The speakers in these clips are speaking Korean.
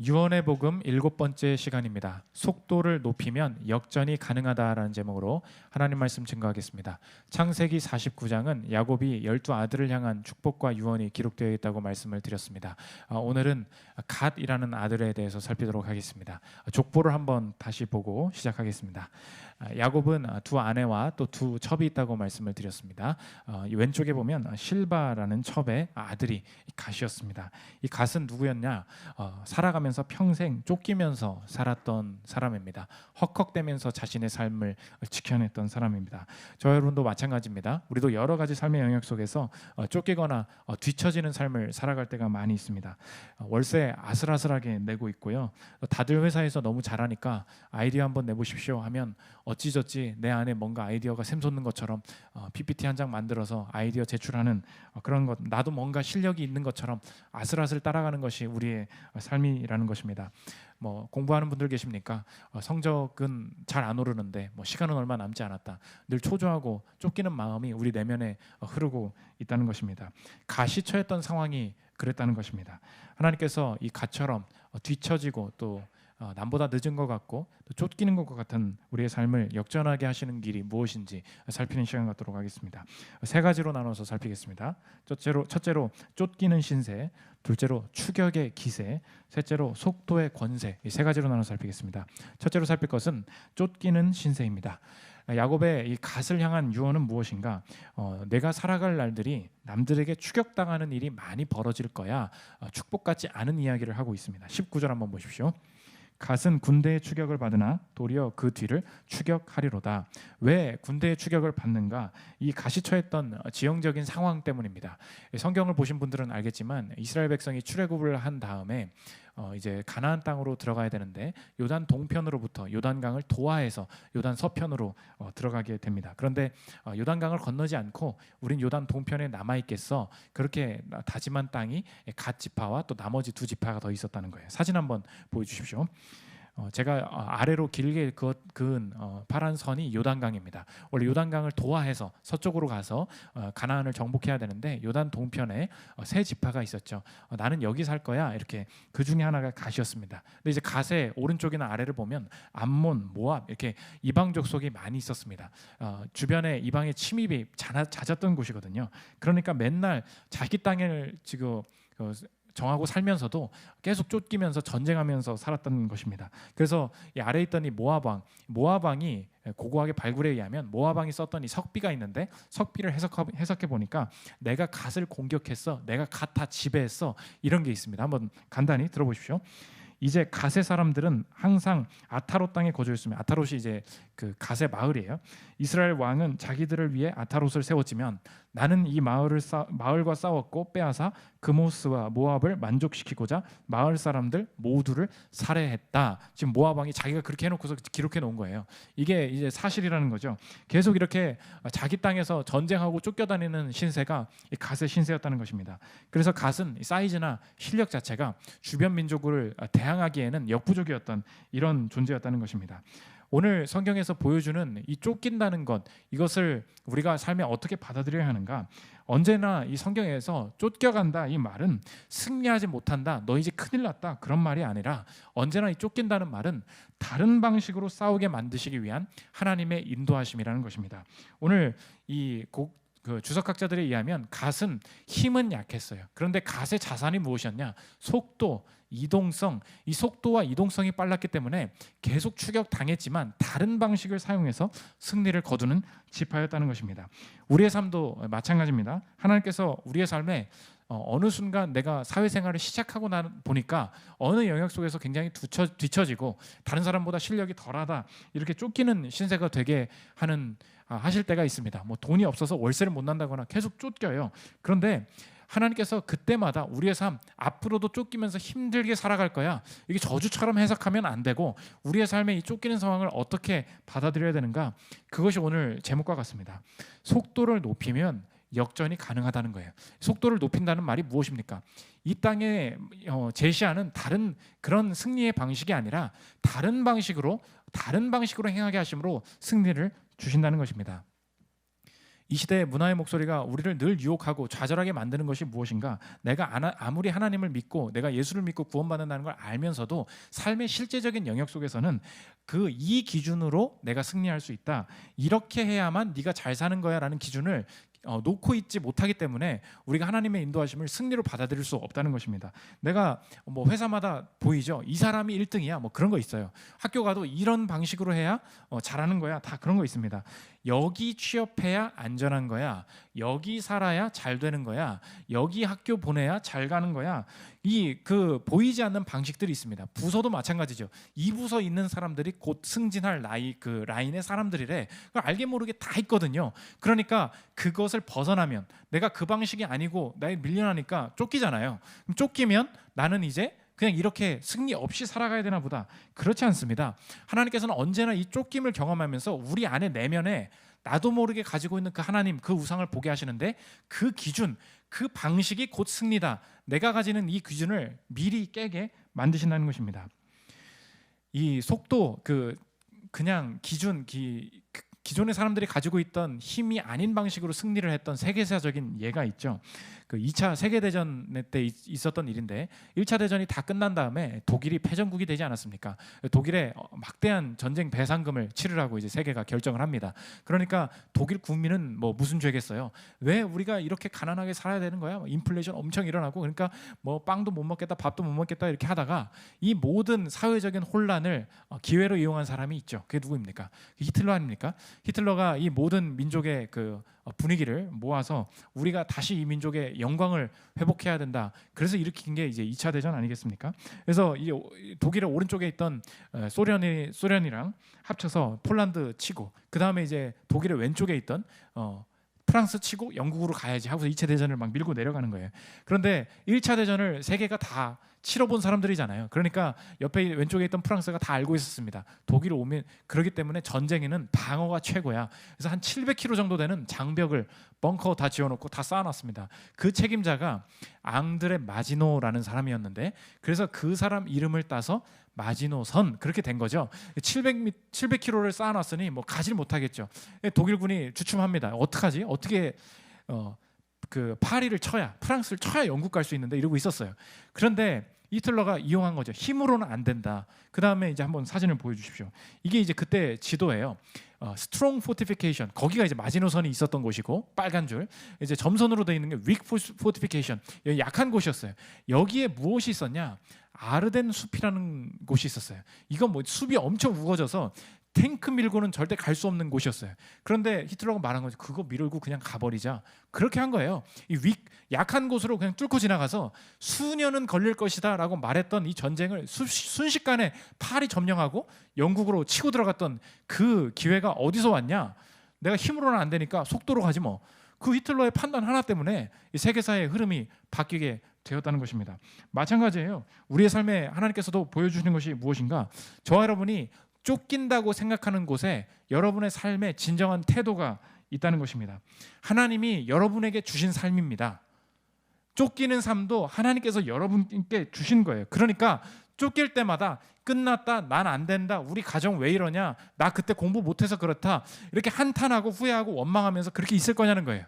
유언의 복음 7번째 시간입니다. 속도를 높이면 역전이 가능하다라는 제목으로 하나님 말씀 증거하겠습니다. 창세기 49장은 야곱이 12아들을 향한 축복과 유언이 기록되어 있다고 말씀을 드렸습니다. 오늘은 갓이라는 아들에 대해서 살피도록 하겠습니다. 족보를 한번 다시 보고 시작하겠습니다. 야곱은 두 아내와 또 두 첩이 있다고 말씀을 드렸습니다. 왼쪽에 보면 실바라는 첩의 아들이 갓이었습니다. 이 갓은 누구였냐? 살아가면서 평생 쫓기면서 살았던 사람입니다. 헉헉대면서 자신의 삶을 지켜냈던 사람입니다. 저 여러분도 마찬가지입니다. 우리도 여러 가지 삶의 영역 속에서 쫓기거나 뒤처지는 삶을 살아갈 때가 많이 있습니다. 월세 아슬아슬하게 내고 있고요. 다들 회사에서 너무 잘하니까 아이디어 한번 내보십시오 하면 어찌저찌 내 안에 뭔가 아이디어가 샘솟는 것처럼 PPT 한 장 만들어서 아이디어 제출하는 그런 것, 나도 뭔가 실력이 있는 것처럼 아슬아슬 따라가는 것이 우리의 삶이라는 것입니다. 공부하는 분들 계십니까? 성적은 잘 안 오르는데 시간은 얼마 남지 않았다. 늘 초조하고 쫓기는 마음이 우리 내면에 흐르고 있다는 것입니다. 가시처했던 상황이 그랬다는 것입니다. 하나님께서 이 갓처럼 뒤처지고 또 남보다 늦은 것 같고 또 쫓기는 것 같은 우리의 삶을 역전하게 하시는 길이 무엇인지 살피는 시간 갖도록 하겠습니다. 세 가지로 나눠서 살피겠습니다. 첫째로 쫓기는 신세, 둘째로 추격의 기세, 셋째로 속도의 권세. 이 세 가지로 나눠서 살피겠습니다. 첫째로 살필 것은 쫓기는 신세입니다. 야곱의 이 갓을 향한 유언은 무엇인가? 내가 살아갈 날들이 남들에게 추격당하는 일이 많이 벌어질 거야. 축복 같지 않은 이야기를 하고 있습니다. 19절 한번 보십시오. 갓은 군대의 추격을 받으나 도리어 그 뒤를 추격하리로다. 왜 군대의 추격을 받는가? 이 갓이 처했던 지형적인 상황 때문입니다. 성경을 보신 분들은 알겠지만 이스라엘 백성이 출애굽을 한 다음에 이제 가나안 땅으로 들어가야 되는데 요단 동편으로부터 요단강을 도하해서 요단 서편으로 들어가게 됩니다. 그런데 요단강을 건너지 않고 우린 요단 동편에 남아 있겠어. 그렇게 다짐한 땅이 갓 지파와 또 나머지 두 지파가 더 있었다는 거예요. 사진 한번 보여주십시오. 제가 아래로 길게 그은 파란 선이 요단강입니다. 원래 요단강을 도하해서 서쪽으로 가서 가나안을 정복해야 되는데 요단 동편에 세 지파가 있었죠. 나는 여기 살 거야. 이렇게 그 중에 하나가 갓이었습니다. 근데 이제 갓의 오른쪽이나 아래를 보면 암몬, 모압 이렇게 이방 족속이 많이 있었습니다. 주변에 이방의 침입이 잦았던 곳이거든요. 그러니까 맨날 자기 땅을 지금 정하고 살면서도 계속 쫓기면서 전쟁하면서 살았던 것입니다. 그래서 이 아래에 있던 이 모압왕이 고고하게 발굴에 의하면 모압왕이 썼던 이 석비가 있는데 석비를 해석해 보니까 내가 갓을 공격했어, 내가 갓 다 지배했어, 이런 게 있습니다. 한번 간단히 들어보십시오. 이제 갓의 사람들은 항상 아타롯 땅에 거주했으며, 아타롯이 이제 그 갓의 마을이에요. 이스라엘 왕은 자기들을 위해 아타롯을 세웠지만 나는 이 마을과 싸웠고 빼앗아 그모스와 모압을 만족시키고자 마을 사람들 모두를 살해했다. 지금 모압 왕이 자기가 그렇게 해놓고서 기록해 놓은 거예요. 이게 이제 사실이라는 거죠. 계속 이렇게 자기 땅에서 전쟁하고 쫓겨다니는 신세가 이 갓의 신세였다는 것입니다. 그래서 갓은 사이즈나 실력 자체가 주변 민족을 대항하기에는 역부족이었던 이런 존재였다는 것입니다. 오늘 성경에서 보여주는 이 쫓긴다는 것, 이것을 우리가 삶에 어떻게 받아들여야 하는가? 언제나 이 성경에서 쫓겨간다 이 말은 승리하지 못한다, 너 이제 큰일 났다, 그런 말이 아니라 언제나 이 쫓긴다는 말은 다른 방식으로 싸우게 만드시기 위한 하나님의 인도하심이라는 것입니다. 오늘 그 주석학자들에 의하면 갓은 힘은 약했어요. 그런데 갓의 자산이 무엇이었냐? 속도, 이동성. 이 속도와 이동성이 빨랐기 때문에 계속 추격당했지만 다른 방식을 사용해서 승리를 거두는 지파였다는 것입니다. 우리의 삶도 마찬가지입니다. 하나님께서 우리의 삶에 어느 순간 내가 사회생활을 시작하고 보니까 어느 영역 속에서 굉장히 뒤처지고 다른 사람보다 실력이 덜하다, 이렇게 쫓기는 신세가 되게 하실 때가 있습니다. 돈이 없어서 월세를 못 난다거나 계속 쫓겨요. 그런데 하나님께서 그때마다 우리의 삶, 앞으로도 쫓기면서 힘들게 살아갈 거야, 이게 저주처럼 해석하면 안 되고 우리의 삶에 이 쫓기는 상황을 어떻게 받아들여야 되는가, 그것이 오늘 제목과 같습니다. 속도를 높이면 역전이 가능하다는 거예요. 속도를 높인다는 말이 무엇입니까? 이 땅에 제시하는 다른 그런 승리의 방식이 아니라 다른 방식으로 행하게 하심으로 승리를 주신다는 것입니다. 이 시대의 문화의 목소리가 우리를 늘 유혹하고 좌절하게 만드는 것이 무엇인가? 내가 아무리 하나님을 믿고 내가 예수를 믿고 구원받는다는 걸 알면서도 삶의 실제적인 영역 속에서는 이 기준으로 내가 승리할 수 있다. 이렇게 해야만 네가 잘 사는 거야라는 기준을 놓고 있지 못하기 때문에 우리가 하나님의 인도하심을 승리로 받아들일 수 없다는 것입니다. 내가 회사마다 보이죠. 이 사람이 1등이야. 그런 거 있어요. 학교 가도 이런 방식으로 해야 잘하는 거야. 다 그런 거 있습니다. 여기 취업해야 안전한 거야. 여기 살아야 잘 되는 거야. 여기 학교 보내야 잘 가는 거야. 보이지 않는 방식들이 있습니다. 부서도 마찬가지죠. 이 부서 있는 사람들이 곧 승진할 라인의 사람들이래. 그걸 알게 모르게 다 있거든요. 그러니까 그것을 벗어나면 내가 그 방식이 아니고 나에 밀려나니까 쫓기잖아요. 그럼 쫓기면 나는 이제 그냥 이렇게 승리 없이 살아가야 되나 보다. 그렇지 않습니다. 하나님께서는 언제나 이 쫓김을 경험하면서 우리 안에 내면에 나도 모르게 가지고 있는 그 하나님, 그 우상을 보게 하시는데 그 기준, 그 방식이 곧 승리다. 내가 가지는 이 기준을 미리 깨게 만드신다는 것입니다. 이 속도, 그냥 기존의 사람들이 가지고 있던 힘이 아닌 방식으로 승리를 했던 세계사적인 예가 있죠. 2차 세계대전 때 있었던 일인데 1차 대전이 다 끝난 다음에 독일이 패전국이 되지 않았습니까? 독일에 막대한 전쟁 배상금을 치르라고 이제 세계가 결정을 합니다. 그러니까 독일 국민은 무슨 죄겠어요? 왜 우리가 이렇게 가난하게 살아야 되는 거야? 인플레이션 엄청 일어나고 그러니까 빵도 못 먹겠다, 밥도 못 먹겠다 이렇게 하다가 이 모든 사회적인 혼란을 기회로 이용한 사람이 있죠. 그게 누구입니까? 히틀러 아닙니까? 히틀러가 이 모든 민족의 분위기를 모아서 우리가 다시 이 민족의 영광을 회복해야 된다. 그래서 일으킨 게 이제 2차 대전 아니겠습니까? 그래서 이 독일의 오른쪽에 있던 소련이랑 합쳐서 폴란드 치고 그 다음에 이제 독일의 왼쪽에 있던 프랑스 치고 영국으로 가야지 하고서 2차 대전을 막 밀고 내려가는 거예요. 그런데 1차 대전을 세계가 다 치러본 사람들이잖아요. 그러니까 옆에 왼쪽에 있던 프랑스가 다 알고 있었습니다. 독일 오면 그렇기 때문에 전쟁에는 방어가 최고야. 그래서 한 700km 정도 되는 장벽을 벙커 다 지어놓고 다 쌓아놨습니다. 그 책임자가 앙드레 마지노라는 사람이었는데 그래서 그 사람 이름을 따서 마지노선 그렇게 된 거죠. 700km를 쌓아놨으니 가지를 못하겠죠. 독일군이 주춤합니다. 어떡하지? 어떻게 파리를 쳐야 프랑스를 쳐야 영국 갈 수 있는데 이러고 있었어요. 그런데 히틀러가 이용한 거죠. 힘으로는 안 된다. 그 다음에 이제 한번 사진을 보여주십시오. 이게 이제 그때 지도예요. 스트롱 포티피케이션 거기가 이제 마지노선이 있었던 곳이고 빨간 줄 이제 점선으로 되어 있는 게 윅 포티피케이션 약한 곳이었어요. 여기에 무엇이 있었냐? 아르덴 숲이라는 곳이 있었어요. 이건 숲이 엄청 우거져서 탱크 밀고는 절대 갈 수 없는 곳이었어요. 그런데 히틀러가 말한 거죠. 그거 밀고 그냥 가버리자. 그렇게 한 거예요. 이 약한 곳으로 그냥 뚫고 지나가서 수년은 걸릴 것이다 라고 말했던 이 전쟁을 순식간에 파리 점령하고 영국으로 치고 들어갔던 그 기회가 어디서 왔냐? 내가 힘으로는 안 되니까 속도로 가지 뭐. 그 히틀러의 판단 하나 때문에 이 세계사의 흐름이 바뀌게 되었다는 것입니다. 마찬가지예요. 우리의 삶에 하나님께서도 보여주시는 것이 무엇인가? 저와 여러분이 쫓긴다고 생각하는 곳에 여러분의 삶의 진정한 태도가 있다는 것입니다. 하나님이 여러분에게 주신 삶입니다. 쫓기는 삶도 하나님께서 여러분께 주신 거예요. 그러니까 쫓길 때마다 끝났다, 난 안 된다, 우리 가정 왜 이러냐, 나 그때 공부 못해서 그렇다 이렇게 한탄하고 후회하고 원망하면서 그렇게 있을 거냐는 거예요.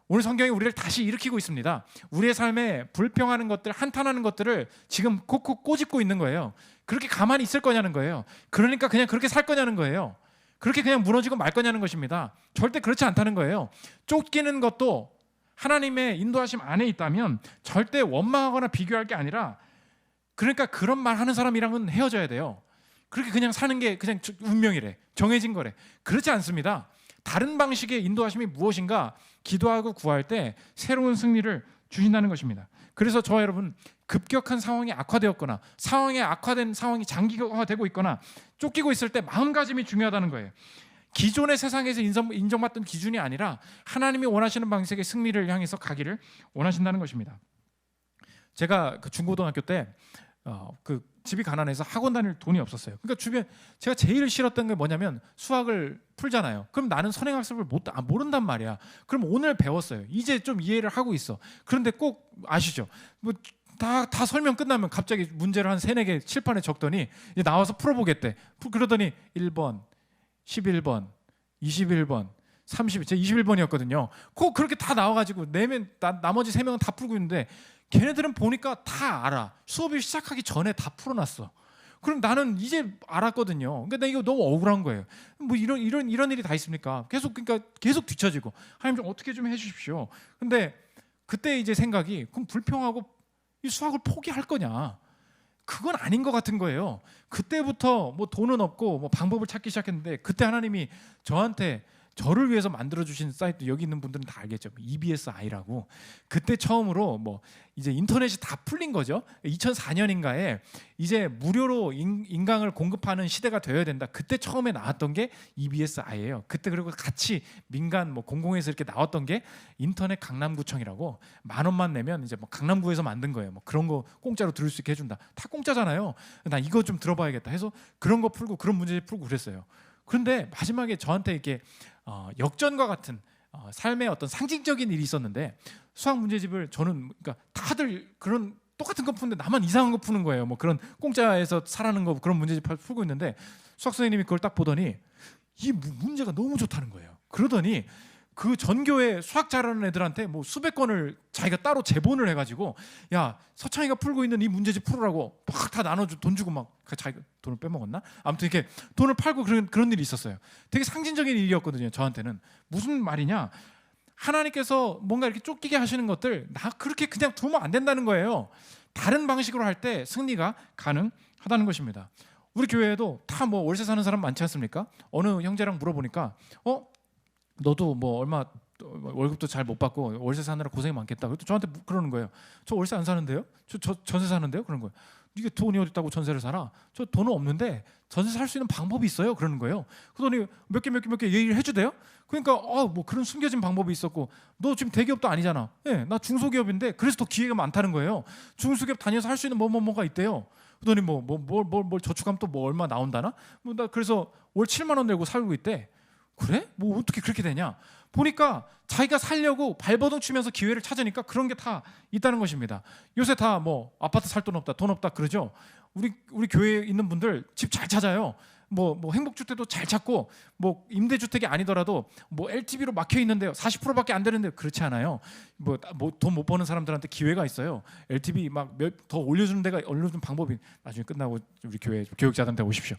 오늘 성경이 우리를 다시 일으키고 있습니다. 우리의 삶에 불평하는 것들, 한탄하는 것들을 지금 콕콕 꼬집고 있는 거예요. 그렇게 가만히 있을 거냐는 거예요. 그러니까 그냥 그렇게 살 거냐는 거예요. 그렇게 그냥 무너지고 말 거냐는 것입니다. 절대 그렇지 않다는 거예요. 쫓기는 것도 하나님의 인도하심 안에 있다면 절대 원망하거나 비교할 게 아니라 그러니까 그런 말 하는 사람이랑은 헤어져야 돼요. 그렇게 그냥 사는 게 그냥 운명이래. 정해진 거래. 그렇지 않습니다. 다른 방식의 인도하심이 무엇인가 기도하고 구할 때 새로운 승리를 주신다는 것입니다. 그래서 저와 여러분 급격한 상황이 악화되었거나 악화된 상황이 장기화되고 있거나 쫓기고 있을 때 마음가짐이 중요하다는 거예요. 기존의 세상에서 인정받던 기준이 아니라 하나님이 원하시는 방식의 승리를 향해서 가기를 원하신다는 것입니다. 제가 중고등학교 때 집이 가난해서 학원 다닐 돈이 없었어요. 그러니까 주변 제가 제일 싫었던 게 뭐냐면 수학을 풀잖아요. 그럼 나는 선행학습을 모른단 말이야. 그럼 오늘 배웠어요. 이제 좀 이해를 하고 있어. 그런데 꼭 아시죠? 다 설명 끝나면 갑자기 문제를 한 3, 4개 칠판에 적더니 이제 나와서 풀어보겠대. 그러더니 1번, 11번, 21번, 제 21번이었거든요. 그렇게 다 나와가지고 나머지 3명은 다 풀고 있는데 걔네들은 보니까 다 알아. 수업이 시작하기 전에 다 풀어놨어. 그럼 나는 이제 알았거든요. 그러니까 나 이거 너무 억울한 거예요. 뭐 이런 일이 다 있습니까? 그러니까 계속 뒤처지고 하나님 좀 어떻게 좀 해주십시오. 근데 그때 이제 생각이 그럼 불평하고 이 수학을 포기할 거냐? 그건 아닌 것 같은 거예요. 그때부터 뭐 돈은 없고 뭐 방법을 찾기 시작했는데 그때 하나님이 저를 위해서 만들어주신 사이트, 여기 있는 분들은 다 알겠죠. EBSI라고. 그때 처음으로 뭐 이제 인터넷이 다 풀린 거죠. 2004년인가에 이제 무료로 인강을 공급하는 시대가 되어야 된다. 그때 처음에 나왔던 게 EBSI예요. 그때 그리고 같이 민간 뭐 공공에서 이렇게 나왔던 게 인터넷 강남구청이라고 10,000원만 내면 이제 뭐 강남구에서 만든 거예요. 뭐 그런 거 공짜로 들을 수 있게 해준다. 다 공짜잖아요. 나 이거 좀 들어봐야겠다 해서 그런 거 풀고 그런 문제 풀고 그랬어요. 그런데 마지막에 저한테 이렇게 역전과 같은 삶의 어떤 상징적인 일이 있었는데 수학 문제집을 저는 그러니까 다들 그런 똑같은 거 푸는데 나만 이상한 거 푸는 거예요. 뭐 그런 공짜에서 사라는 거 그런 문제집 풀고 있는데 수학 선생님이 그걸 딱 보더니 이 문제가 너무 좋다는 거예요. 그러더니 그 전교에 수학 잘하는 애들한테 뭐 수백 건을 자기가 따로 제본을 해가지고 야 서창이가 풀고 있는 이 문제집 풀으라고 막 다 나눠주 돈 주고 막 자기가 돈을 빼먹었나? 아무튼 이렇게 돈을 팔고 그런 일이 있었어요. 되게 상징적인 일이었거든요. 저한테는 무슨 말이냐? 하나님께서 뭔가 이렇게 쫓기게 하시는 것들 나 그렇게 그냥 두면 안 된다는 거예요. 다른 방식으로 할 때 승리가 가능하다는 것입니다. 우리 교회에도 다 뭐 월세 사는 사람 많지 않습니까? 어느 형제랑 물어보니까 너도 뭐 얼마 월급도 잘 못 받고 월세 사느라 고생이 많겠다. 그래도 저한테 그러는 거예요. 저 월세 안 사는데요? 저 전세 사는데요? 그런 거예요. 이게 돈이 어디 있다고 전세를 살아? 저 돈은 없는데 전세 살 수 있는 방법이 있어요. 그러는 거예요. 그러더니 몇 개 얘기를 해주대요. 그러니까 뭐 그런 숨겨진 방법이 있었고 너 지금 대기업도 아니잖아. 예, 나 중소기업인데 그래서 더 기회가 많다는 거예요. 중소기업 다녀서 할 수 있는 뭐가 있대요. 그러더니 뭘 저축하면 또 뭐 얼마 나온다나? 뭐 나 그래서 월 7만 원 내고 살고 있대. 그래? 뭐 어떻게 그렇게 되냐? 보니까 자기가 살려고 발버둥 치면서 기회를 찾으니까 그런 게 다 있다는 것입니다. 요새 다 뭐 아파트 살 돈 없다 그러죠. 우리 교회에 있는 분들 집 잘 찾아요. 뭐 행복주택도 잘 찾고 뭐 임대주택이 아니더라도 뭐 LTV로 막혀 있는데요. 40%밖에 안 되는데 그렇지 않아요. 뭐 돈 못 버는 사람들한테 기회가 있어요. LTV 막 더 올려주는 방법이 나중에 끝나고 우리 교회 교육자들한테 오십시오.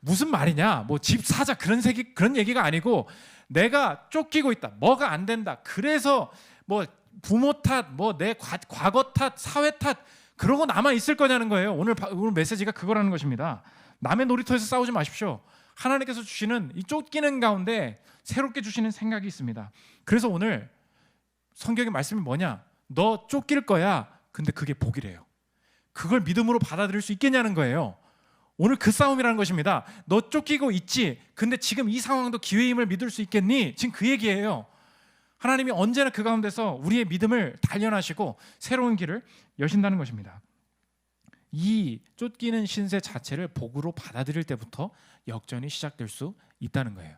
무슨 말이냐? 뭐 집 사자 그런 얘기가 아니고 내가 쫓기고 있다. 뭐가 안 된다. 그래서 뭐 부모 탓, 뭐 내 과거 탓, 사회 탓 그러고 남아 있을 거냐는 거예요. 오늘 메시지가 그거라는 것입니다. 남의 놀이터에서 싸우지 마십시오. 하나님께서 주시는 이 쫓기는 가운데 새롭게 주시는 생각이 있습니다. 그래서 오늘 성경의 말씀이 뭐냐? 너 쫓길 거야. 근데 그게 복이래요. 그걸 믿음으로 받아들일 수 있겠냐는 거예요. 오늘 그 싸움이라는 것입니다. 너 쫓기고 있지. 근데 지금 이 상황도 기회임을 믿을 수 있겠니? 지금 그 얘기예요. 하나님이 언제나 그 가운데서 우리의 믿음을 단련하시고 새로운 길을 여신다는 것입니다. 이 쫓기는 신세 자체를 복으로 받아들일 때부터 역전이 시작될 수 있다는 거예요.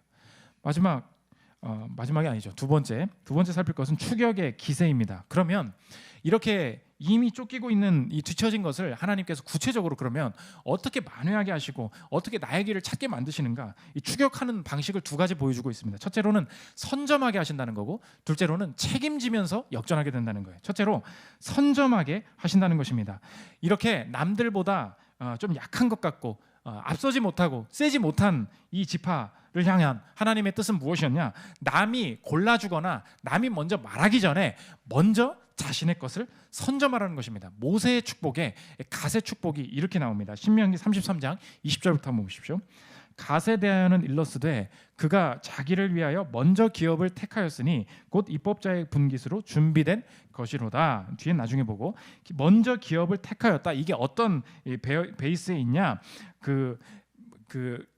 마지막이 아니죠. 두 번째 살필 것은 추격의 기세입니다. 그러면 이렇게 이미 쫓기고 있는 이 뒤처진 것을 하나님께서 구체적으로 그러면 어떻게 만회하게 하시고 어떻게 나의 길을 찾게 만드시는가? 이 추격하는 방식을 두 가지 보여주고 있습니다. 첫째로는 선점하게 하신다는 거고 둘째로는 책임지면서 역전하게 된다는 거예요. 첫째로 선점하게 하신다는 것입니다. 이렇게 남들보다 좀 약한 것 같고 앞서지 못하고 세지 못한 이 지파를 향한 하나님의 뜻은 무엇이었냐? 남이 골라주거나 남이 먼저 말하기 전에 먼저 자신의 것을 선점하라는 것입니다. 모세의 축복에 갓의 축복이 이렇게 나옵니다. 신명기 33장 20절부터 한번 보십시오. 갓에 대하여는 일러스되 그가 자기를 위하여 먼저 기업을 택하였으니 곧 입법자의 분깃으로 준비된 것이로다. 뒤에 나중에 보고 먼저 기업을 택하였다. 이게 어떤 베이스에 있냐? 그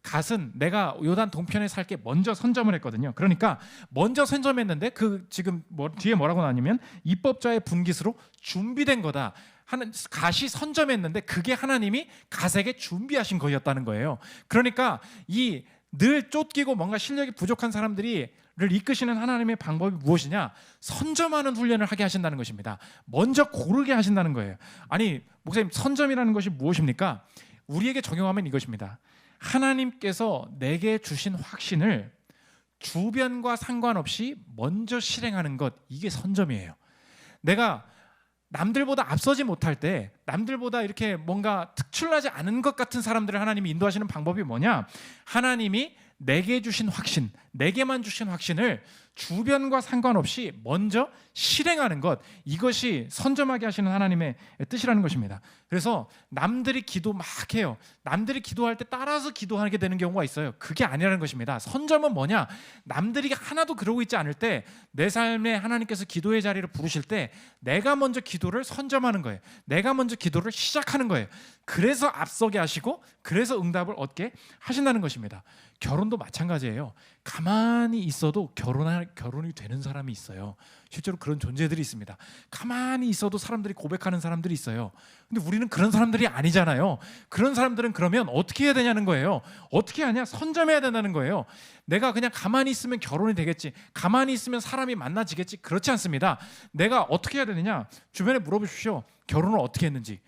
갓은 내가 요단 동편에 살게 먼저 선점을 했거든요. 그러니까 먼저 선점했는데 그 지금 뒤에 뭐라고 나냐면 입법자의 분깃으로 준비된 거다. 갓이 선점했는데 그게 하나님이 갓에게 준비하신 것이었다는 거예요. 그러니까 이 늘 쫓기고 뭔가 실력이 부족한 사람들을 이끄시는 하나님의 방법이 무엇이냐? 선점하는 훈련을 하게 하신다는 것입니다. 먼저 고르게 하신다는 거예요. 아니 목사님, 선점이라는 것이 무엇입니까? 우리에게 적용하면 이것입니다. 하나님께서 내게 주신 확신을 주변과 상관없이 먼저 실행하는 것, 이게 선점이에요. 내가 남들보다 앞서지 못할 때, 남들보다 이렇게 뭔가 특출나지 않은 것 같은 사람들을 하나님이 인도하시는 방법이 뭐냐? 하나님이 내게 주신 확신, 내게만 주신 확신을 주변과 상관없이 먼저 실행하는 것, 이것이 선점하게 하시는 하나님의 뜻이라는 것입니다. 그래서 남들이 기도 막 해요. 남들이 기도할 때 따라서 기도하게 되는 경우가 있어요. 그게 아니라는 것입니다. 선점은 뭐냐? 남들이 하나도 그러고 있지 않을 때 내 삶에 하나님께서 기도의 자리를 부르실 때 내가 먼저 기도를 선점하는 거예요. 내가 먼저 기도를 시작하는 거예요. 그래서 앞서게 하시고 그래서 응답을 얻게 하신다는 것입니다. 결혼도 마찬가지예요. 가만히 있어도 결혼이 되는 사람이 있어요. 실제로 그런 존재들이 있습니다. 가만히 있어도 사람들이 고백하는 사람들이 있어요. 근데 우리는 그런 사람들이 아니잖아요. 그런 사람들은 그러면 어떻게 해야 되냐는 거예요. 어떻게 하냐? 선점해야 된다는 거예요. 내가 그냥 가만히 있으면 결혼이 되겠지, 가만히 있으면 사람이 만나지겠지, 그렇지 않습니다. 내가 어떻게 해야 되느냐? 주변에 물어보십시오. 결혼을 어떻게 했는지.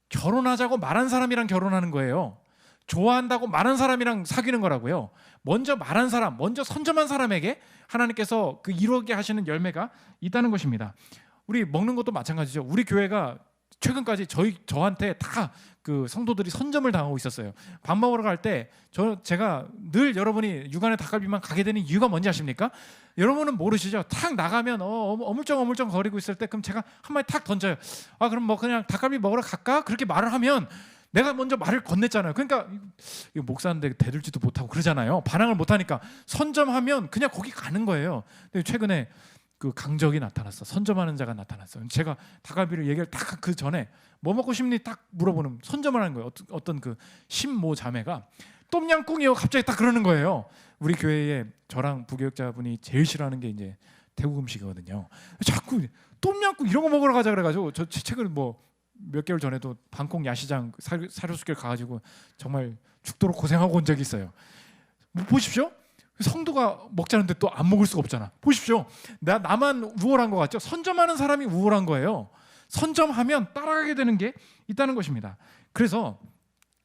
결혼하자고 말한 사람이랑 결혼하는 거예요. 좋아한다고 말한 사람이랑 사귀는 거라고요. 먼저 말한 사람, 먼저 선점한 사람에게 하나님께서 그 이루게 하시는 열매가 있다는 것입니다. 우리 먹는 것도 마찬가지죠. 우리 교회가 최근까지 저한테 다 그 성도들이 선점을 당하고 있었어요. 밥 먹으러 갈 때 제가 늘 여러분이 육안의 닭갈비만 가게 되는 이유가 뭔지 아십니까? 여러분은 모르시죠? 탁 나가면 어물쩡 거리고 있을 때 그럼 제가 한 마디 탁 던져요. 아 그럼 뭐 그냥 닭갈비 먹으러 갈까? 그렇게 말을 하면 내가 먼저 말을 건넸잖아요. 그러니까 이거 목사인데 대들지도 못하고 그러잖아요. 반항을 못하니까 선점하면 그냥 거기 가는 거예요. 근데 최근에 그 강적이 나타났어. 선점하는 자가 나타났어. 제가 닭갈비를 얘기를 딱 그 전에 뭐 먹고 싶니 딱 물어보는 선점을 하는 거예요. 어떤 그 신모 자매가 똠양꿍이요. 갑자기 딱 그러는 거예요. 우리 교회에 저랑 부교육자분이 제일 싫어하는 게 이제 태국 음식이거든요. 자꾸 똠양꿍 이런 거 먹으러 가자 그래가지고 저 최근에 뭐 몇 개월 전에도 방콕 야시장 사료수길 가가지고 정말 죽도록 고생하고 온 적이 있어요. 보십시오. 성도가 먹자는데 또 안 먹을 수가 없잖아. 보십시오. 나만 우월한 것 같죠? 선점하는 사람이 우월한 거예요. 선점하면 따라가게 되는 게 있다는 것입니다. 그래서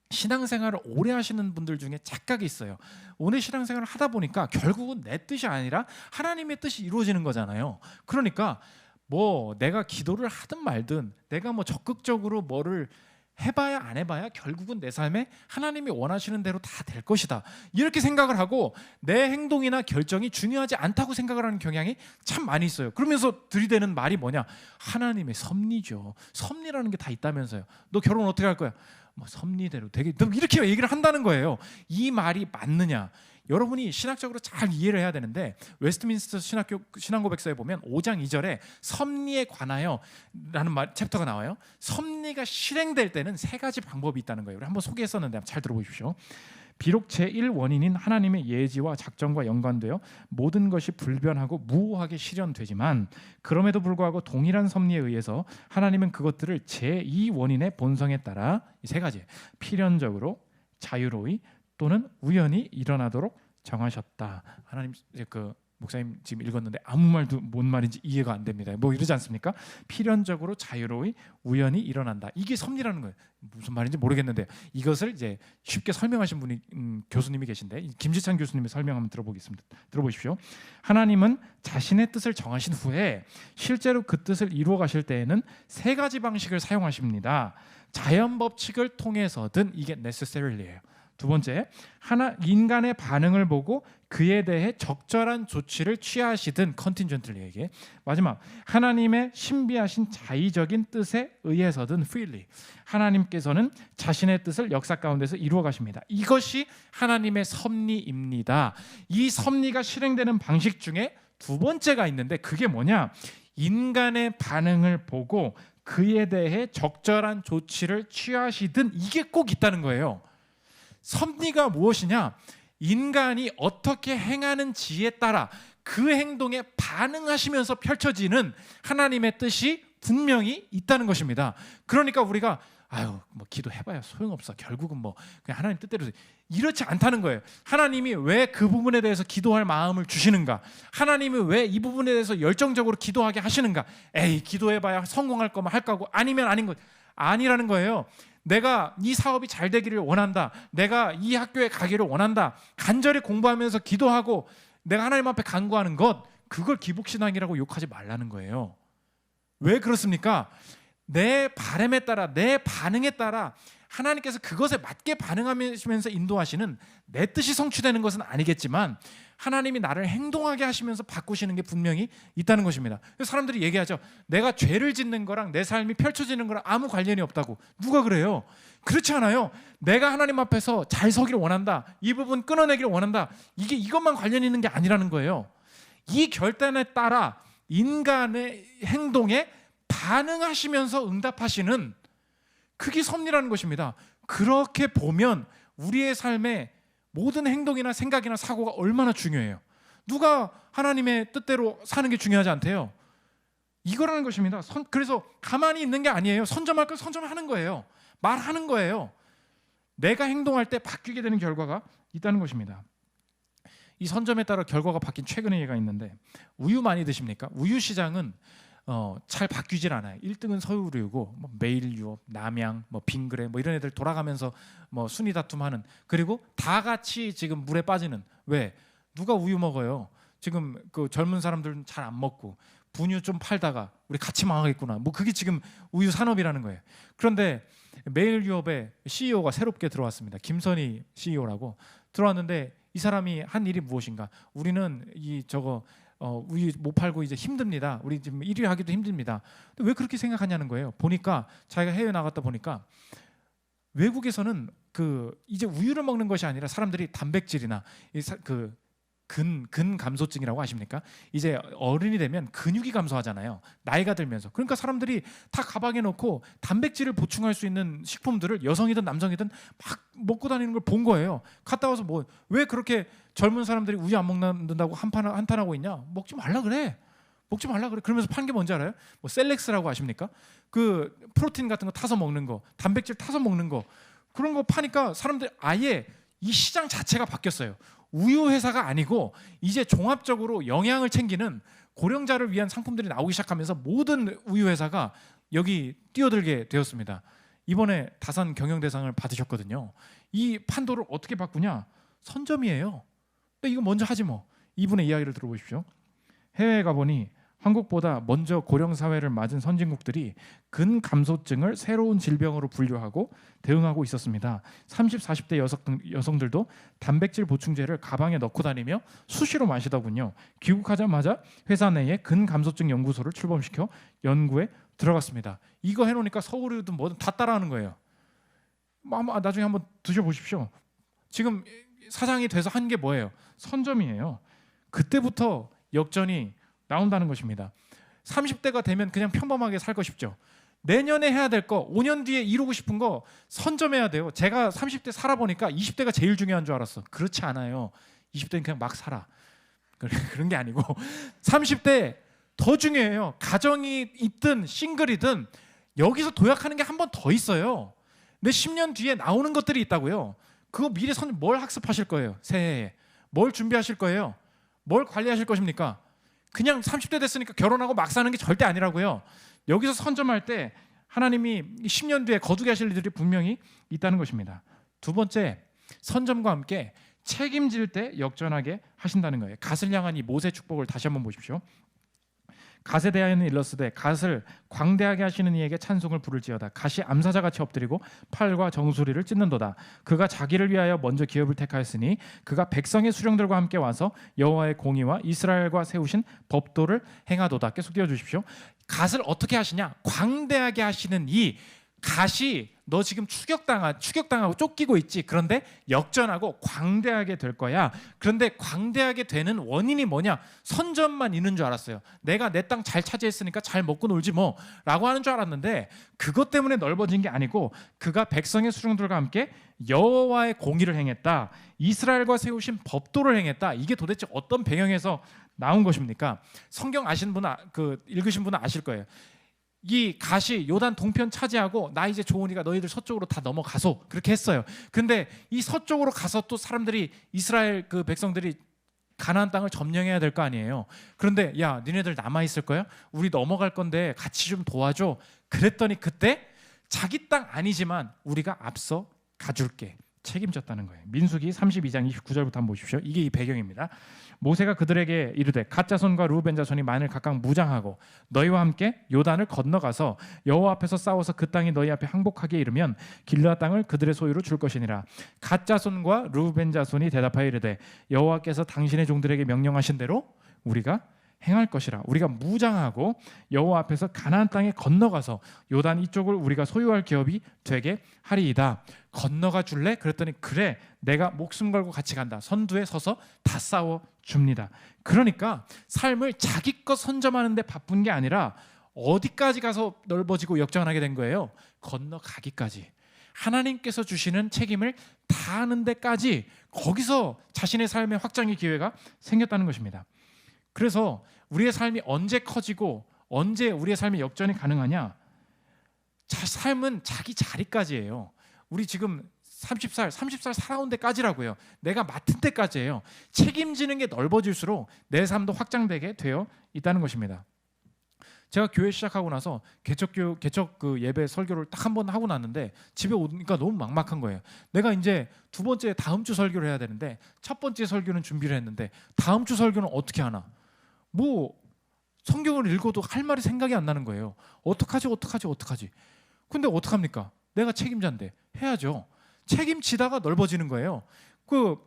신앙생활을 오래 하시는 분들 중에 착각이 있어요. 오늘 신앙생활을 하다 보니까 결국은 내 뜻이 아니라 하나님의 뜻이 이루어지는 거잖아요. 그러니까 뭐 내가 기도를 하든 말든 내가 뭐 적극적으로 뭐를 해봐야 안 해봐야 결국은 내 삶에 하나님이 원하시는 대로 다 될 것이다, 이렇게 생각을 하고 내 행동이나 결정이 중요하지 않다고 생각을 하는 경향이 참 많이 있어요. 그러면서 들이대는 말이 뭐냐? 하나님의 섭리죠. 섭리라는 게 다 있다면서요. 너 결혼 어떻게 할 거야? 뭐 섭리대로 되게, 이렇게 얘기를 한다는 거예요. 이 말이 맞느냐? 여러분이 신학적으로 잘 이해를 해야 되는데 웨스트민스터 신앙고백서에 보면 5장 2절에 섭리에 관하여 라는 챕터가 나와요. 섭리가 실행될 때는 세 가지 방법이 있다는 거예요. 우리 한번 소개했었는데 잘 들어보십시오. 비록 제1 원인인 하나님의 예지와 작정과 연관되어 모든 것이 불변하고 무오하게 실현되지만 그럼에도 불구하고 동일한 섭리에 의해서 하나님은 그것들을 제2 원인의 본성에 따라 이 세 가지 필연적으로 자유로이 또는 우연히 일어나도록 정하셨다. 하나님, 그 목사님 지금 읽었는데 아무 말도 뭔 말인지 이해가 안 됩니다. 뭐 이러지 않습니까? 필연적으로 자유로이 우연히 일어난다. 이게 섭리라는 거예요. 무슨 말인지 모르겠는데 이것을 이제 쉽게 설명하신 분이 교수님이 계신데 김지찬 교수님의 설명 한번 들어보겠습니다. 들어보십시오. 하나님은 자신의 뜻을 정하신 후에 실제로 그 뜻을 이루어 가실 때에는 세 가지 방식을 사용하십니다. 자연 법칙을 통해서든 이게 necessary예요. 두 번째, 인간의 반응을 보고 그에 대해 적절한 조치를 취하시든 contingently에게. 마지막, 하나님의 신비하신 자의적인 뜻에 의해서든 freely. 하나님께서는 자신의 뜻을 역사 가운데서 이루어 가십니다. 이것이 하나님의 섭리입니다. 이 섭리가 실행되는 방식 중에 두 번째가 있는데 그게 뭐냐? 인간의 반응을 보고 그에 대해 적절한 조치를 취하시든, 이게 꼭 있다는 거예요. 섭리가 무엇이냐? 인간이 어떻게 행하는지에 따라 그 행동에 반응하시면서 펼쳐지는 하나님의 뜻이 분명히 있다는 것입니다. 그러니까 우리가 뭐 기도해봐야 소용없어, 결국은 뭐 그냥 하나님 뜻대로, 이렇지 않다는 거예요. 하나님이 왜 그 부분에 대해서 기도할 마음을 주시는가? 하나님이 왜 이 부분에 대해서 열정적으로 기도하게 하시는가? 기도해봐야 성공할 거면 할 거고 아니면 아닌 것, 아니라는 거예요. 내가 이 사업이 잘 되기를 원한다, 내가 이 학교에 가기를 원한다, 간절히 공부하면서 기도하고 내가 하나님 앞에 간구하는 것, 그걸 기복신앙이라고 욕하지 말라는 거예요. 왜 그렇습니까? 내 바람에 따라, 내 반응에 따라 하나님께서 그것에 맞게 반응하시면서 인도하시는, 내 뜻이 성취되는 것은 아니겠지만 하나님이 나를 행동하게 하시면서 바꾸시는 게 분명히 있다는 것입니다. 그래서 사람들이 얘기하죠. 내가 죄를 짓는 거랑 내 삶이 펼쳐지는 거랑 아무 관련이 없다고. 누가 그래요? 그렇지 않아요. 내가 하나님 앞에서 잘 서기를 원한다, 이 부분 끊어내기를 원한다, 이것만 관련이 있는 게 아니라는 거예요. 이 결단에 따라 인간의 행동에 반응하시면서 응답하시는, 그게 섭리라는 것입니다. 그렇게 보면 우리의 삶에 모든 행동이나 생각이나 사고가 얼마나 중요해요. 누가 하나님의 뜻대로 사는 게 중요하지 않대요. 이거라는 것입니다. 그래서 가만히 있는 게 아니에요. 선점할 건 선점하는 거예요. 말하는 거예요. 내가 행동할 때 바뀌게 되는 결과가 있다는 것입니다. 이 선점에 따라 결과가 바뀐 최근의 예가 있는데, 우유 많이 드십니까? 우유 시장은 잘 바뀌질 않아요. 1등은 서울우유고 매일유업, 남양, 빙그레 이런 애들 돌아가면서 순위 다툼하는, 그리고 다 같이 지금 물에 빠지는. 왜? 누가 우유 먹어요? 지금 그 젊은 사람들은 잘 안 먹고 분유 좀 팔다가 우리 같이 망하겠구나. 그게 지금 우유 산업이라는 거예요. 그런데 매일유업의 CEO가 새롭게 들어왔습니다. 김선희 CEO라고 들어왔는데, 이 사람이 한 일이 무엇인가? 우리는 우유 못 팔고 이제 힘듭니다. 우리 지금 1위 하기도 힘듭니다. 근데 왜 그렇게 생각하냐는 거예요. 보니까 자기가 해외 나갔다 보니까 외국에서는 이제 우유를 먹는 것이 아니라 사람들이 단백질이나 근 감소증이라고 아십니까? 이제 어른이 되면 근육이 감소하잖아요. 나이가 들면서. 그러니까 사람들이 다 가방에 넣고 단백질을 보충할 수 있는 식품들을 여성이든 남성이든 막 먹고 다니는 걸 본 거예요. 갔다 와서 왜 그렇게 젊은 사람들이 우유 안 먹는다고 한탄하고 있냐? 먹지 말라 그래. 먹지 말라 그래. 그러면서 판 게 뭔지 알아요? 셀렉스라고 아십니까? 그 프로틴 같은 거 타서 먹는 거, 단백질 타서 먹는 거, 그런 거 파니까 사람들이 아예 이 시장 자체가 바뀌었어요. 우유 회사가 아니고 이제 종합적으로 영양을 챙기는 고령자를 위한 상품들이 나오기 시작하면서 모든 우유 회사가 여기 뛰어들게 되었습니다. 이번에 다산 경영대상을 받으셨거든요. 이 판도를 어떻게 바꾸냐? 선점이에요. 근데 이거 먼저 하지 뭐. 이분의 이야기를 들어보십시오. 해외에 가보니 한국보다 먼저 고령사회를 맞은 선진국들이 근감소증을 새로운 질병으로 분류하고 대응하고 있었습니다. 30, 40대 여성들도 단백질 보충제를 가방에 넣고 다니며 수시로 마시더군요. 귀국하자마자 회사 내에 근감소증 연구소를 출범시켜 연구에 들어갔습니다. 이거 해놓으니까 서울이든 뭐든 다 따라하는 거예요. 나중에 한번 드셔보십시오. 지금 사장이 돼서 한 게 뭐예요? 선점이에요. 그때부터 역전이 나온다는 것입니다. 30대가 되면 그냥 평범하게 살고 싶죠. 내년에 해야 될 거, 5년 뒤에 이루고 싶은 거 선점해야 돼요. 제가 30대 살아보니까 20대가 제일 중요한 줄 알았어. 그렇지 않아요. 20대는 그냥 막 살아. 그런 게 아니고 30대 더 중요해요. 가정이 있든 싱글이든 여기서 도약하는 게 한 번 더 있어요. 내 10년 뒤에 나오는 것들이 있다고요. 그거 미래 뭘 학습하실 거예요? 새해에 뭘 준비하실 거예요? 뭘 관리하실 것입니까? 그냥 30대 됐으니까 결혼하고 막 사는 게 절대 아니라고요. 여기서 선점할 때 하나님이 10년 뒤에 거두게 하실 일들이 분명히 있다는 것입니다. 두 번째, 선점과 함께 책임질 때 역전하게 하신다는 거예요. 갓을 향한 이 모세 축복을 다시 한번 보십시오. 갓에 대하여는 일렀으되 갓을 광대하게 하시는 이에게 찬송을 부를지어다. 갓이 암사자같이 엎드리고 팔과 정수리를 찢는도다. 그가 자기를 위하여 먼저 기업을 택하였으니 그가 백성의 수령들과 함께 와서 여호와의 공의와 이스라엘과 세우신 법도를 행하도다. 계속 띄워주십시오. 갓을 어떻게 하시냐? 광대하게 하시는 이 갓이 너 지금 추격당하고 쫓기고 있지. 그런데 역전하고 광대하게 될 거야. 그런데 광대하게 되는 원인이 뭐냐? 선점만 있는 줄 알았어요. 내가 내 땅 잘 차지했으니까 잘 먹고 놀지 뭐 라고 하는 줄 알았는데, 그것 때문에 넓어진 게 아니고 그가 백성의 수령들과 함께 여호와의 공의를 행했다. 이스라엘과 세우신 법도를 행했다. 이게 도대체 어떤 배경에서 나온 것입니까? 성경 아시는 분, 읽으신 분은 아실 거예요. 이 갓이 요단 동편 차지하고 나 이제 좋으니까 너희들 서쪽으로 다 넘어가소, 그렇게 했어요. 근데 이 서쪽으로 가서 또 사람들이, 이스라엘 그 백성들이 가나안 땅을 점령해야 될 거 아니에요. 그런데 야, 니네들 남아 있을 거야? 우리 넘어갈 건데 같이 좀 도와줘. 그랬더니 그때 자기 땅 아니지만 우리가 앞서 가줄게, 책임졌다는 거예요. 민수기 32장 29절부터 한번 보십시오. 이게 이 배경입니다. 모세가 그들에게 이르되 갓 자손과 르우벤 자손이 만일 각각 무장하고 너희와 함께 요단을 건너가서 여호와 앞에서 싸워서 그 땅이 너희 앞에 항복하게 이르면 길르앗 땅을 그들의 소유로 줄 것이니라. 갓 자손과 르우벤 자손이 대답하여 이르되 여호와께서 당신의 종들에게 명령하신 대로 우리가 행할 것이라. 우리가 무장하고 여호와 앞에서 가나안 땅에 건너가서 요단 이쪽을 우리가 소유할 기업이 되게 하리이다. 건너가 줄래? 그랬더니 그래, 내가 목숨 걸고 같이 간다. 선두에 서서 다 싸워 줍니다. 그러니까 삶을 자기 것 선점하는 데 바쁜 게 아니라 어디까지 가서 넓어지고 역전하게 된 거예요? 건너가기까지. 하나님께서 주시는 책임을 다하는 데까지, 거기서 자신의 삶의 확장의 기회가 생겼다는 것입니다. 그래서 우리의 삶이 언제 커지고 언제 우리의 삶의 역전이 가능하냐? 삶은 자기 자리까지예요. 우리 지금 30살 살아온 데까지라고요. 내가 맡은 데까지예요. 책임지는 게 넓어질수록 내 삶도 확장되게 되어 있다는 것입니다. 제가 교회 시작하고 나서 개척 그 예배 설교를 딱 한 번 하고 났는데 집에 오니까 너무 막막한 거예요. 내가 이제 두 번째 다음 주 설교를 해야 되는데 첫 번째 설교는 준비를 했는데 다음 주 설교는 어떻게 하나? 뭐 성경을 읽어도 할 말이 생각이 안 나는 거예요. 어떡하지? 근데 어떡합니까? 내가 책임자인데 해야죠. 책임지다가 넓어지는 거예요. 그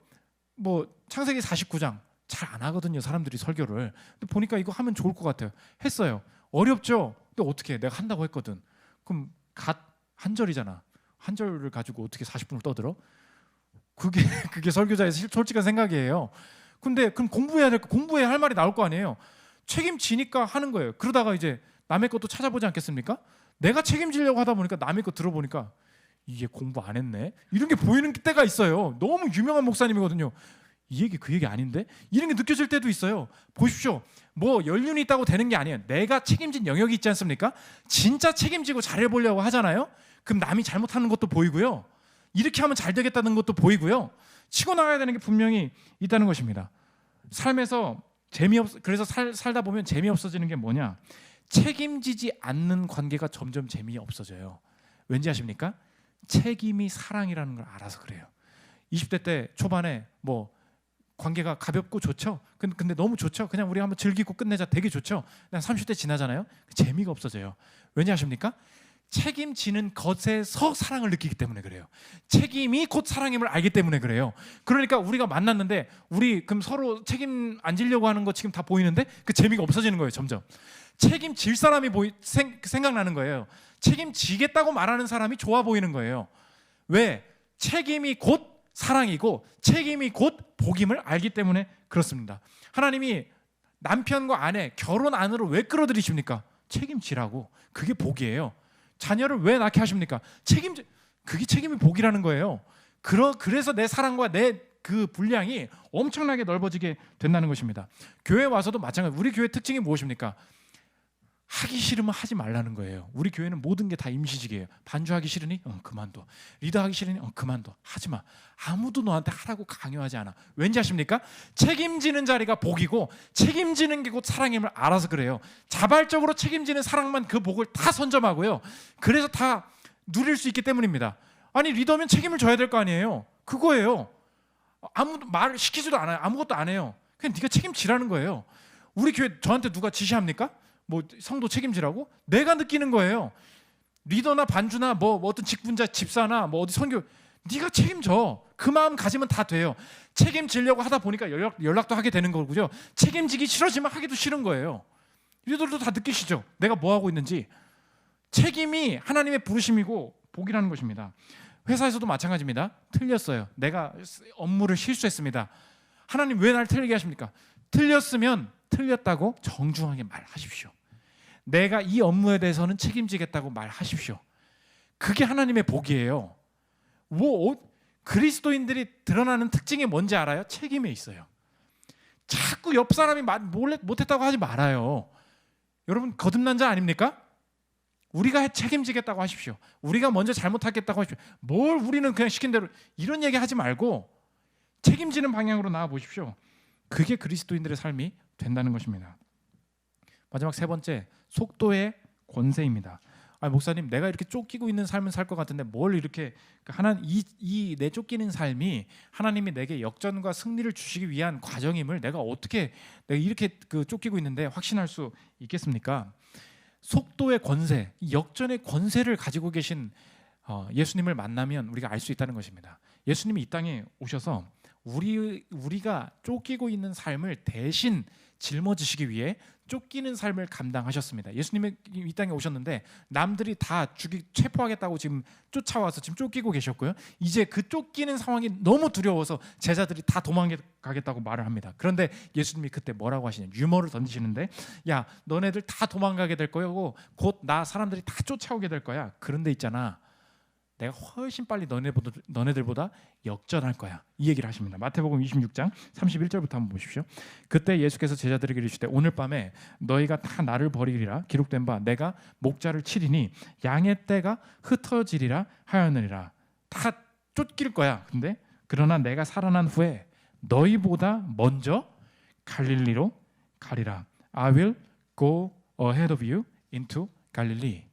뭐 창세기 49장 잘 안 하거든요, 사람들이 설교를. 근데 보니까 이거 하면 좋을 것 같아요. 했어요. 어렵죠? 근데 어떻게 해? 내가 한다고 했거든. 그럼 한 절이잖아. 한 절을 가지고 어떻게 40분을 떠들어? 그게 설교자의 솔직한 생각이에요. 근데 그럼 공부해야 할 말이 나올 거 아니에요. 책임지니까 하는 거예요. 그러다가 이제 남의 것도 찾아보지 않겠습니까? 내가 책임지려고 하다 보니까 남의 거 들어보니까 이게 공부 안 했네? 이런 게 보이는 때가 있어요. 너무 유명한 목사님이거든요. 이 얘기 그 얘기 아닌데? 이런 게 느껴질 때도 있어요. 보십시오. 뭐 연륜이 있다고 되는 게 아니에요. 내가 책임진 영역이 있지 않습니까? 진짜 책임지고 잘해보려고 하잖아요. 그럼 남이 잘못하는 것도 보이고요. 이렇게 하면 잘 되겠다는 것도 보이고요. 치고 나가야 되는 게 분명히 있다는 것입니다. 삶에서 그래서 살다 보면 재미없어지는 게 뭐냐? 책임지지 않는 관계가 점점 재미없어져요. 왠지 아십니까? 책임이 사랑이라는 걸 알아서 그래요. 20대 때 초반에 뭐 관계가 가볍고 좋죠. 근데 너무 좋죠. 그냥 우리 한번 즐기고 끝내자, 되게 좋죠. 그냥 30대 지나잖아요. 재미가 없어져요. 왠지 아십니까? 책임지는 것에서 사랑을 느끼기 때문에 그래요. 책임이 곧 사랑임을 알기 때문에 그래요. 그러니까 우리가 만났는데 우리 그럼 서로 책임 안 지려고 하는 거 지금 다 보이는데 그 재미가 없어지는 거예요. 점점 책임질 사람이 생각나는 거예요. 책임지겠다고 말하는 사람이 좋아 보이는 거예요. 왜? 책임이 곧 사랑이고 책임이 곧 복임을 알기 때문에 그렇습니다. 하나님이 남편과 아내 결혼 안으로 왜 끌어들이십니까? 책임지라고. 그게 복이에요. 자녀를 왜 낳게 하십니까? 그게 책임이 복이라는 거예요. 그래서 내 사랑과 내 그 분량이 엄청나게 넓어지게 된다는 것입니다. 교회 와서도 마찬가지. 우리 교회 특징이 무엇입니까? 하기 싫으면 하지 말라는 거예요. 우리 교회는 모든 게 다 임시직이에요. 반주하기 싫으니? 그만둬. 리더하기 싫으니? 그만둬. 하지 마. 아무도 너한테 하라고 강요하지 않아. 왠지 아십니까? 책임지는 자리가 복이고 책임지는 게 곧 사랑임을 알아서 그래요. 자발적으로 책임지는 사랑만 그 복을 다 선점하고요. 그래서 다 누릴 수 있기 때문입니다. 아니 리더면 책임을 져야 될 거 아니에요. 그거예요. 아무도 말 시키지도 않아요. 아무것도 안 해요. 그냥 네가 책임지라는 거예요. 우리 교회 저한테 누가 지시합니까? 뭐 성도 책임지라고? 내가 느끼는 거예요. 리더나 반주나 뭐 어떤 직분자, 집사나 뭐 어디 선교, 네가 책임져. 그 마음 가지면 다 돼요. 책임지려고 하다 보니까 연락도 하게 되는 거고요. 책임지기 싫어지면 하기도 싫은 거예요. 리더들도 다 느끼시죠? 내가 뭐 하고 있는지. 책임이 하나님의 부르심이고 복이라는 것입니다. 회사에서도 마찬가지입니다. 틀렸어요. 내가 업무를 실수했습니다. 하나님 왜 날 틀리게 하십니까? 틀렸으면 틀렸다고 정중하게 말하십시오. 내가 이 업무에 대해서는 책임지겠다고 말하십시오. 그게 하나님의 복이에요. 그리스도인들이 드러나는 특징이 뭔지 알아요? 책임에 있어요. 자꾸 옆 사람이 몰래 못했다고 하지 말아요. 여러분 거듭난 자 아닙니까? 우리가 책임지겠다고 하십시오. 우리가 먼저 잘못하겠다고 하십시오. 뭘 우리는 그냥 시킨 대로, 이런 얘기 하지 말고 책임지는 방향으로 나아 보십시오. 그게 그리스도인들의 삶이 된다는 것입니다. 마지막 세 번째, 속도의 권세입니다. 아 목사님 내가 이렇게 쫓기고 있는 삶은 살 것 같은데 뭘 이렇게 이 내 쫓기는 삶이 하나님이 내게 역전과 승리를 주시기 위한 과정임을 내가 이렇게 쫓기고 있는데 확신할 수 있겠습니까? 속도의 권세, 역전의 권세를 가지고 계신 예수님을 만나면 우리가 알 수 있다는 것입니다. 예수님이 이 땅에 오셔서 우리가 쫓기고 있는 삶을 대신 짊어지시기 위해 쫓기는 삶을 감당하셨습니다. 예수님이 이 땅에 오셨는데 남들이 다 체포하겠다고 지금 쫓아와서 지금 쫓기고 계셨고요. 이제 그 쫓기는 상황이 너무 두려워서 제자들이 다 도망가겠다고 말을 합니다. 그런데 예수님이 그때 뭐라고 하시냐, 유머를 던지시는데, 야 너네들 다 도망가게 될 거고 곧 나 사람들이 다 쫓아오게 될 거야. 그런데 있잖아, 내가 훨씬 빨리 너네들보다 역전할 거야. 이 얘기를 하십니다. 마태복음 26장 31절부터 한번 보십시오. 그때 예수께서 제자들에게 이르시되 오늘 밤에 너희가 다 나를 버리리라 기록된 바 내가 목자를 치리니 양의 떼가 흩어지리라 하였느니라. 다 쫓길 거야. 근데 그러나 내가 살아난 후에 너희보다 먼저 갈릴리로 가리라. I will go ahead of you into Galilee.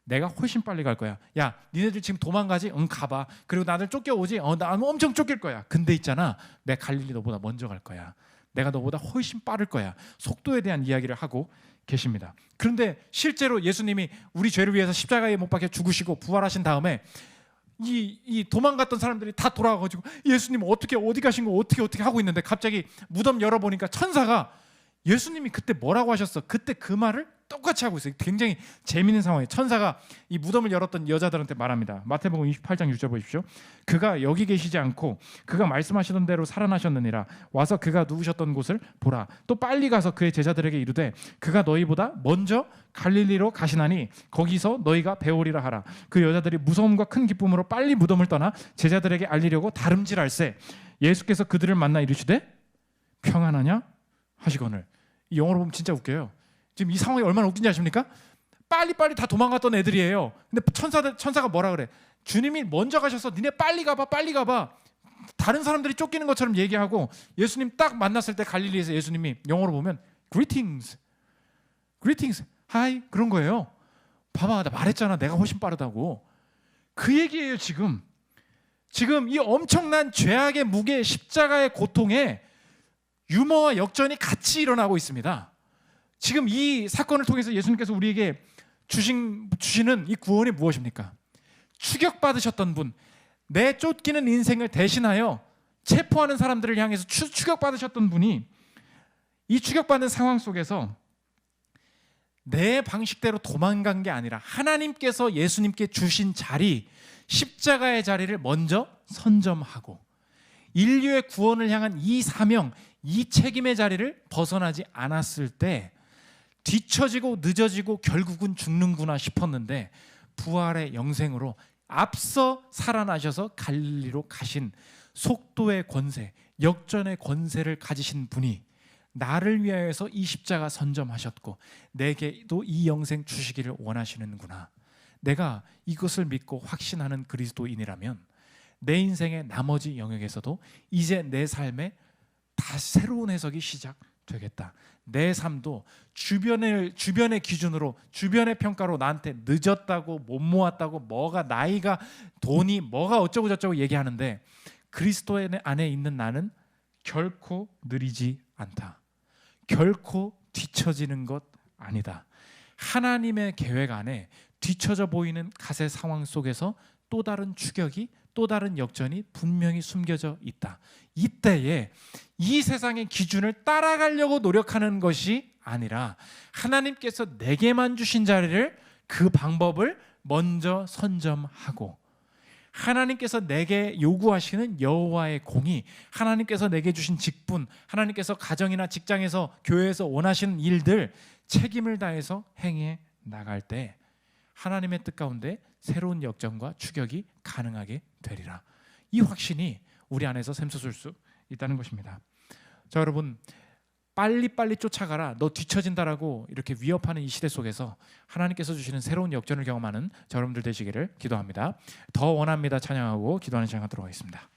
내가 훨씬 빨리 갈 거야. 야, 니네들 지금 도망가지? 응, 가봐. 그리고 나들 쫓겨오지? 나 엄청 쫓길 거야. 근데 있잖아, 내 갈릴리 너보다 먼저 갈 거야. 내가 너보다 훨씬 빠를 거야. 속도에 대한 이야기를 하고 계십니다. 그런데 실제로 예수님이 우리 죄를 위해서 십자가에 못 박혀 죽으시고 부활하신 다음에 이 도망갔던 사람들이 다 돌아와가지고 예수님 어떻게 어디 가신 거 어떻게 하고 있는데 갑자기 무덤 열어보니까 천사가 예수님이 그때 뭐라고 하셨어? 그때 그 말을 똑같이 하고 있어요. 굉장히 재미있는 상황이에요. 천사가 이 무덤을 열었던 여자들한테 말합니다. 마태복음 28장 6절 보십시오. 그가 여기 계시지 않고 그가 말씀하시던 대로 살아나셨느니라. 와서 그가 누우셨던 곳을 보라. 또 빨리 가서 그의 제자들에게 이르되 그가 너희보다 먼저 갈릴리로 가시나니 거기서 너희가 배우리라 하라. 그 여자들이 무서움과 큰 기쁨으로 빨리 무덤을 떠나 제자들에게 알리려고 다름질할세. 예수께서 그들을 만나 이르시되 평안하냐 하시거늘. 이 영어로 보면 진짜 웃겨요. 지금 이 상황이 얼마나 웃긴지 아십니까? 빨리빨리 다 도망갔던 애들이에요. 근데 천사가 뭐라 그래? 주님이 먼저 가셔서 니네 빨리 가봐. 다른 사람들이 쫓기는 것처럼 얘기하고 예수님 딱 만났을 때 갈릴리에서 예수님이 영어로 보면 greetings, hi 그런 거예요. 봐봐, 나 말했잖아. 내가 훨씬 빠르다고. 그 얘기예요. 지금 이 엄청난 죄악의 무게, 십자가의 고통에 유머와 역전이 같이 일어나고 있습니다. 지금 이 사건을 통해서 예수님께서 우리에게 주시는 이 구원이 무엇입니까? 추격받으셨던 분, 내 쫓기는 인생을 대신하여 체포하는 사람들을 향해서 추격받으셨던 분이 이 추격받는 상황 속에서 내 방식대로 도망간 게 아니라 하나님께서 예수님께 주신 자리, 십자가의 자리를 먼저 선점하고 인류의 구원을 향한 이 사명, 이 책임의 자리를 벗어나지 않았을 때 뒤처지고 늦어지고 결국은 죽는구나 싶었는데 부활의 영생으로 앞서 살아나셔서 갈릴리로 가신 속도의 권세, 역전의 권세를 가지신 분이 나를 위하여서 이 십자가 선점하셨고 내게도 이 영생 주시기를 원하시는구나. 내가 이것을 믿고 확신하는 그리스도인이라면 내 인생의 나머지 영역에서도 이제 내 삶에 다시 새로운 해석이 시작되겠다. 내 삶도 주변의 기준으로, 주변의 평가로 나한테 늦었다고, 못 모았다고, 뭐가 나이가, 돈이, 뭐가 어쩌고 저쩌고 얘기하는데 그리스도 안에 있는 나는 결코 느리지 않다. 결코 뒤처지는 것 아니다. 하나님의 계획 안에 뒤처져 보이는 갓의 상황 속에서 또 다른 추격이, 또 다른 역전이 분명히 숨겨져 있다. 이때에 이 세상의 기준을 따라가려고 노력하는 것이 아니라 하나님께서 내게만 주신 자리를, 그 방법을 먼저 선점하고 하나님께서 내게 요구하시는 여호와의 공의, 하나님께서 내게 주신 직분, 하나님께서 가정이나 직장에서, 교회에서 원하시는 일들 책임을 다해서 행해 나갈 때 하나님의 뜻 가운데 새로운 역전과 추격이 가능하게 되리라. 이 확신이 우리 안에서 샘솟을 수 있다는 것입니다. 자, 여러분, 빨리빨리 쫓아가라, 너 뒤처진다라고 이렇게 위협하는 이 시대 속에서 하나님께서 주시는 새로운 역전을 경험하는 저 여러분들 되시기를 기도합니다. 더 원합니다 찬양하고 기도하는 시간 갖도록 하겠습니다.